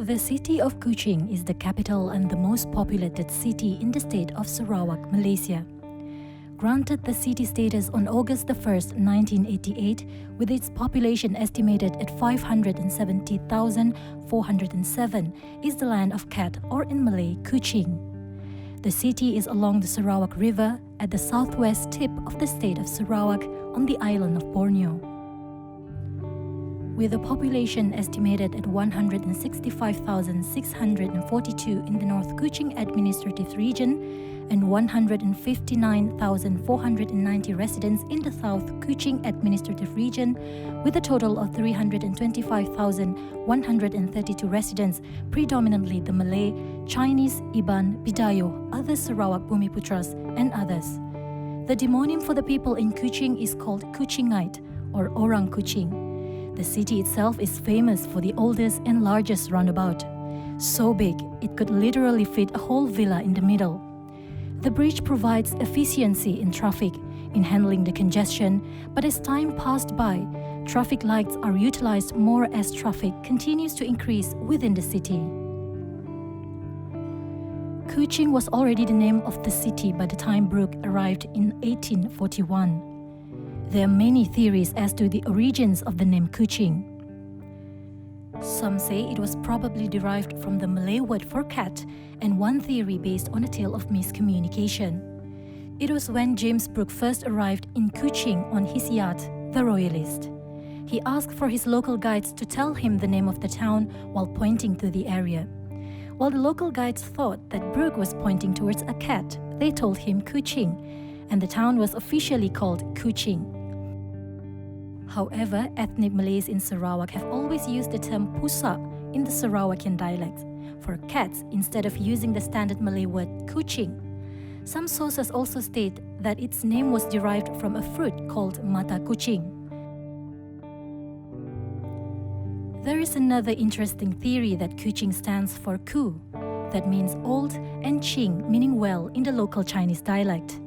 The city of Kuching is the capital and the most populated city in the state of Sarawak, Malaysia. Granted the city status on August 1, 1988, with its population estimated at 570,407, is the land of cat, or in Malay, Kuching. The city is along the Sarawak River at the southwest tip of the state of Sarawak on the island of Borneo. With a population estimated at 165,642 in the North Kuching Administrative Region and 159,490 residents in the South Kuching Administrative Region, with a total of 325,132 residents, predominantly the Malay, Chinese, Iban, Bidayo, other Sarawak Bumiputras, and others. The demonym for the people in Kuching is called Kuchingite, or Orang Kuching. The city itself is famous for the oldest and largest roundabout. So big, it could literally fit a whole villa in the middle. The bridge provides efficiency in traffic, in handling the congestion, but as time passed by, traffic lights are utilized more as traffic continues to increase within the city. Kuching was already the name of the city by the time Brooke arrived in 1841. There are many theories as to the origins of the name Kuching. Some say it was probably derived from the Malay word for cat, and one theory based on a tale of miscommunication. It was when James Brooke first arrived in Kuching on his yacht, the Royalist. He asked for his local guides to tell him the name of the town while pointing to the area. While the local guides thought that Brooke was pointing towards a cat, they told him Kuching, and the town was officially called Kuching. However, ethnic Malays in Sarawak have always used the term pusa in the Sarawakian dialect for cats instead of using the standard Malay word kucing. Some sources also state that its name was derived from a fruit called mata kucing. There is another interesting theory that Kuching stands for ku, that means old, and ching, meaning well in the local Chinese dialect.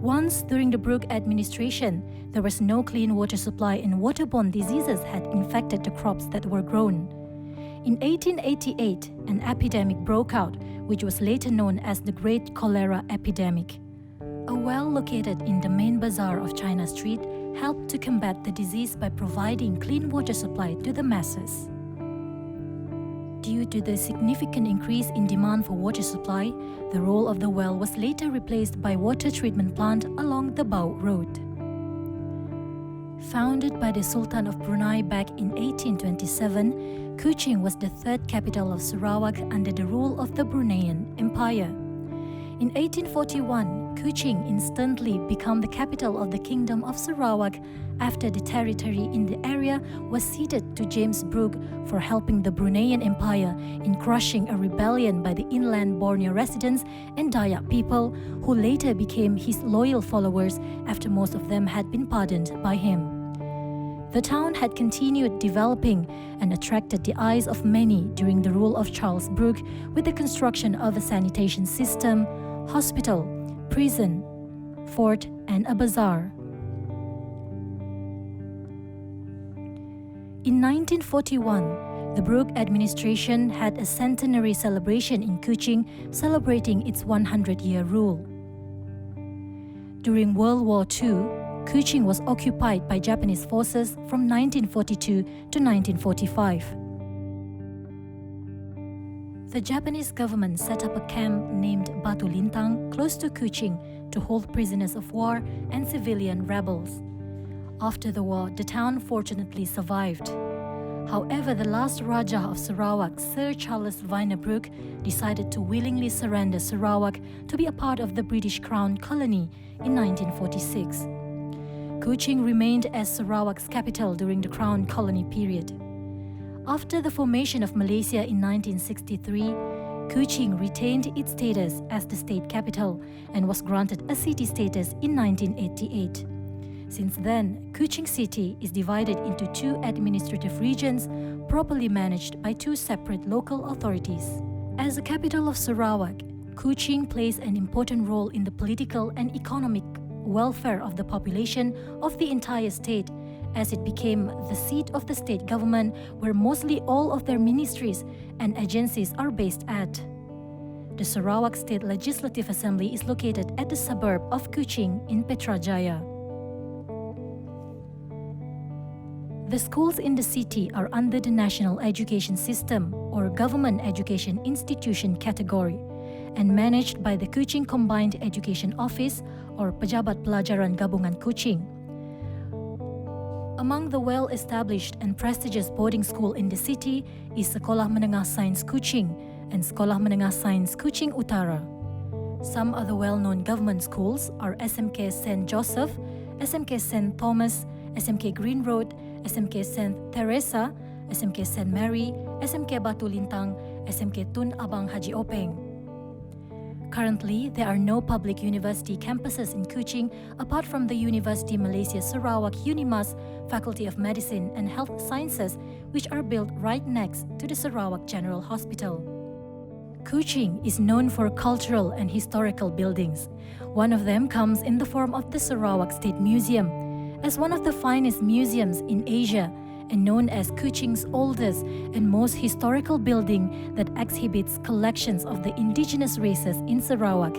Once during the Brooke administration, there was no clean water supply and waterborne diseases had infected the crops that were grown. In 1888, an epidemic broke out, which was later known as the Great Cholera Epidemic. A well located in the main Bazaar of China Street helped to combat the disease by providing clean water supply to the masses. Due to the significant increase in demand for water supply, the role of the well was later replaced by water treatment plant along the Bau Road. Founded by the Sultan of Brunei back in 1827, Kuching was the third capital of Sarawak under the rule of the Bruneian Empire. In 1841, Kuching instantly became the capital of the Kingdom of Sarawak after the territory in the area was ceded to James Brooke for helping the Bruneian Empire in crushing a rebellion by the inland Borneo residents and Dayak people, who later became his loyal followers after most of them had been pardoned by him. The town had continued developing and attracted the eyes of many during the rule of Charles Brooke with the construction of a sanitation system, hospital, prison, fort, and a bazaar. In 1941, the Brooke administration had a centenary celebration in Kuching celebrating its 100-year rule. During World War II, Kuching was occupied by Japanese forces from 1942 to 1945. The Japanese government set up a camp named Batu Lintang close to Kuching to hold prisoners of war and civilian rebels. After the war, the town fortunately survived. However, the last Raja of Sarawak, Sir Charles Vyner Brooke, decided to willingly surrender Sarawak to be a part of the British Crown colony in 1946. Kuching remained as Sarawak's capital during the Crown colony period. After the formation of Malaysia in 1963, Kuching retained its status as the state capital and was granted a city status in 1988. Since then, Kuching City is divided into two administrative regions properly managed by two separate local authorities. As the capital of Sarawak, Kuching plays an important role in the political and economic welfare of the population of the entire state as it became the seat of the state government where mostly all of their ministries and agencies are based at. The Sarawak State Legislative Assembly is located at the suburb of Kuching in Putrajaya. The schools in the city are under the National Education System or Government Education Institution category and managed by the Kuching Combined Education Office or Pejabat Pelajaran Gabungan Kuching. Among the well-established and prestigious boarding school in the city is Sekolah Menengah Sains Kuching and Sekolah Menengah Sains Kuching Utara. Some other well-known government schools are SMK St. Joseph, SMK St. Thomas, SMK Green Road, SMK St. Teresa, SMK St. Mary, SMK Batu Lintang, SMK Tun Abang Haji Openg. Currently, there are no public university campuses in Kuching apart from the University Malaysia Sarawak Unimas Faculty of Medicine and Health Sciences, which are built right next to the Sarawak General Hospital. Kuching is known for cultural and historical buildings. One of them comes in the form of the Sarawak State Museum, as one of the finest museums in Asia and known as Kuching's oldest and most historical building that exhibits collections of the indigenous races in Sarawak.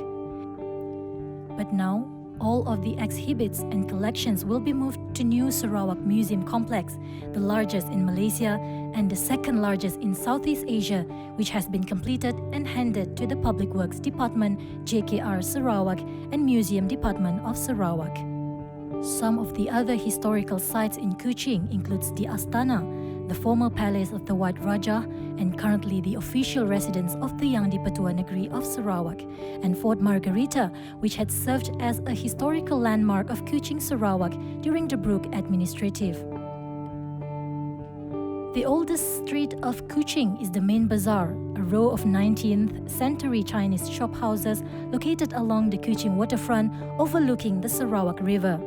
But now, all of the exhibits and collections will be moved to new Sarawak Museum Complex, the largest in Malaysia and the second largest in Southeast Asia, which has been completed and handed to the Public Works Department, JKR Sarawak, and Museum Department of Sarawak. Some of the other historical sites in Kuching includes the Astana, the former palace of the White Raja and currently the official residence of the Yang di-Pertua Negeri of Sarawak, and Fort Margarita, which had served as a historical landmark of Kuching, Sarawak during the Brooke Administrative. The oldest street of Kuching is the main Bazaar, a row of 19th century Chinese shop houses located along the Kuching waterfront overlooking the Sarawak River.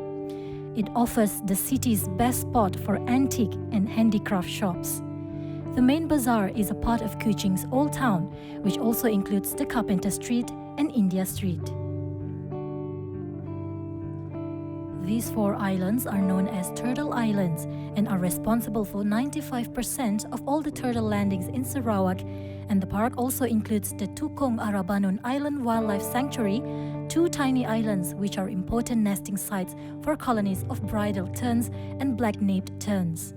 It offers the city's best spot for antique and handicraft shops. The main bazaar is a part of Kuching's Old Town, which also includes the Carpenter Street and India Street. These 4 islands are known as Turtle Islands and are responsible for 95% of all the turtle landings in Sarawak, and the park also includes the Tukong Arabanun Island Wildlife Sanctuary, 2 tiny islands which are important nesting sites for colonies of bridal terns and black-naped terns.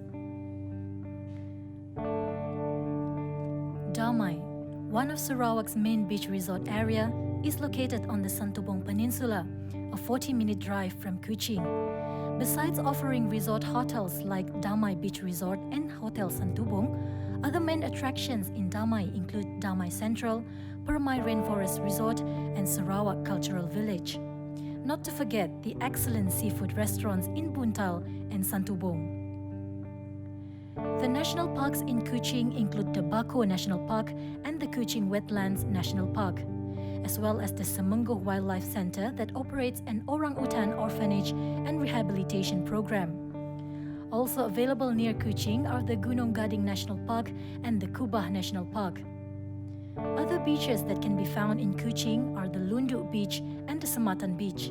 Damai, one of Sarawak's main beach resort area, is located on the Santubong Peninsula, a 40-minute drive from Kuching. Besides offering resort hotels like Damai Beach Resort and Hotel Santubong, other main attractions in Damai include Damai Central, Permai Rainforest Resort, and Sarawak Cultural Village. Not to forget the excellent seafood restaurants in Buntal and Santubong. The national parks in Kuching include the Bako National Park and the Kuching Wetlands National Park, as well as the Semenggong Wildlife Centre that operates an orangutan orphanage and rehabilitation program. Also available near Kuching are the Gunung Gading National Park and the Kubah National Park. Other beaches that can be found in Kuching are the Lunduk Beach and the Sematan Beach.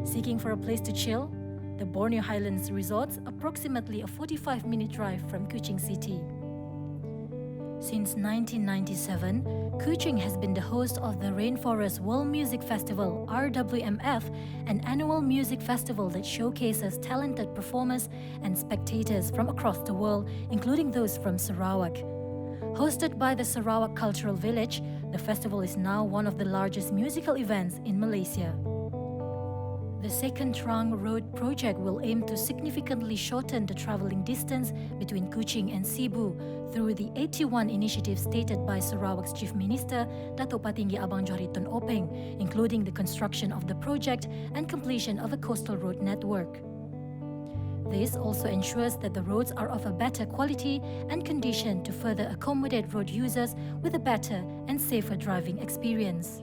Seeking for a place to chill? The Borneo Highlands Resorts, approximately a 45-minute drive from Kuching City. Since 1997, Kuching has been the host of the Rainforest World Music Festival (RWMF), an annual music festival that showcases talented performers and spectators from across the world, including those from Sarawak. Hosted by the Sarawak Cultural Village, the festival is now one of the largest musical events in Malaysia. The Second Trang Road project will aim to significantly shorten the travelling distance between Kuching and Sibu through the 81 initiatives stated by Sarawak's Chief Minister, Dato' Patinggi Abang Johari Tun Openg, including the construction of the project and completion of a coastal road network. This also ensures that the roads are of a better quality and condition to further accommodate road users with a better and safer driving experience.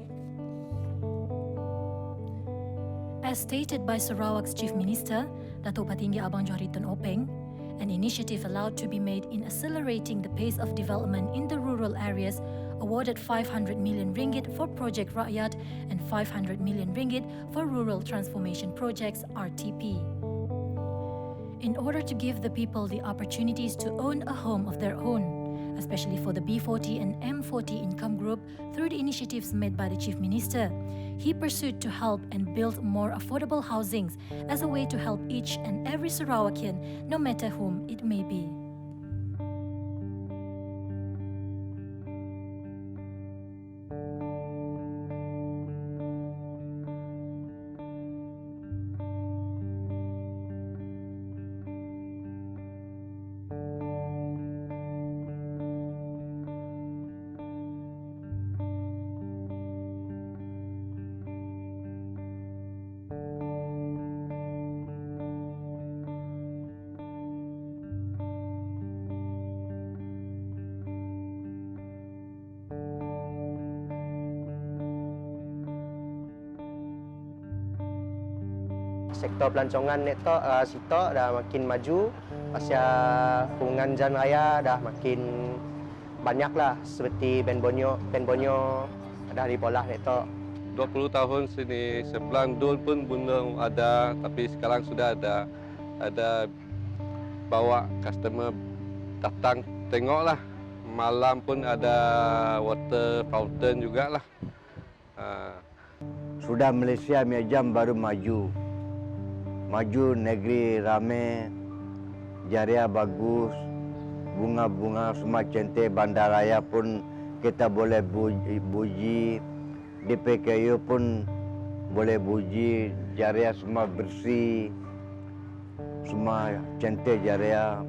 As stated by Sarawak's Chief Minister, Dato' Patinggi Abang Johari Tun Openg, an initiative allowed to be made in accelerating the pace of development in the rural areas, awarded 500 million ringgit for Project Rakyat and 500 million ringgit for Rural Transformation Projects (RTP). in order to give the people the opportunities to own a home of their own, especially for the B40 and M40 income group through the initiatives made by the Chief Minister. He pursued to help and build more affordable housings as a way to help each and every Sarawakian, no matter whom it may be. Sektor pelancongan ni sitok dah makin maju. Pasal hubungan jalan raya dah makin banyaklah, seperti Ben Borneo dah dipolah ni tok. 20 tahun sini, sebelang dul pun belum ada, tapi sekarang sudah ada bawa customer datang tengoklah. Malam pun ada water fountain jugalah. Sudah Malaysia jam baru maju. Maju, negeri ramai, jaria bagus, bunga-bunga semua cantik, bandaraya pun kita boleh puji, DPKU pun boleh puji, jaria semua bersih, semua cantik jaria.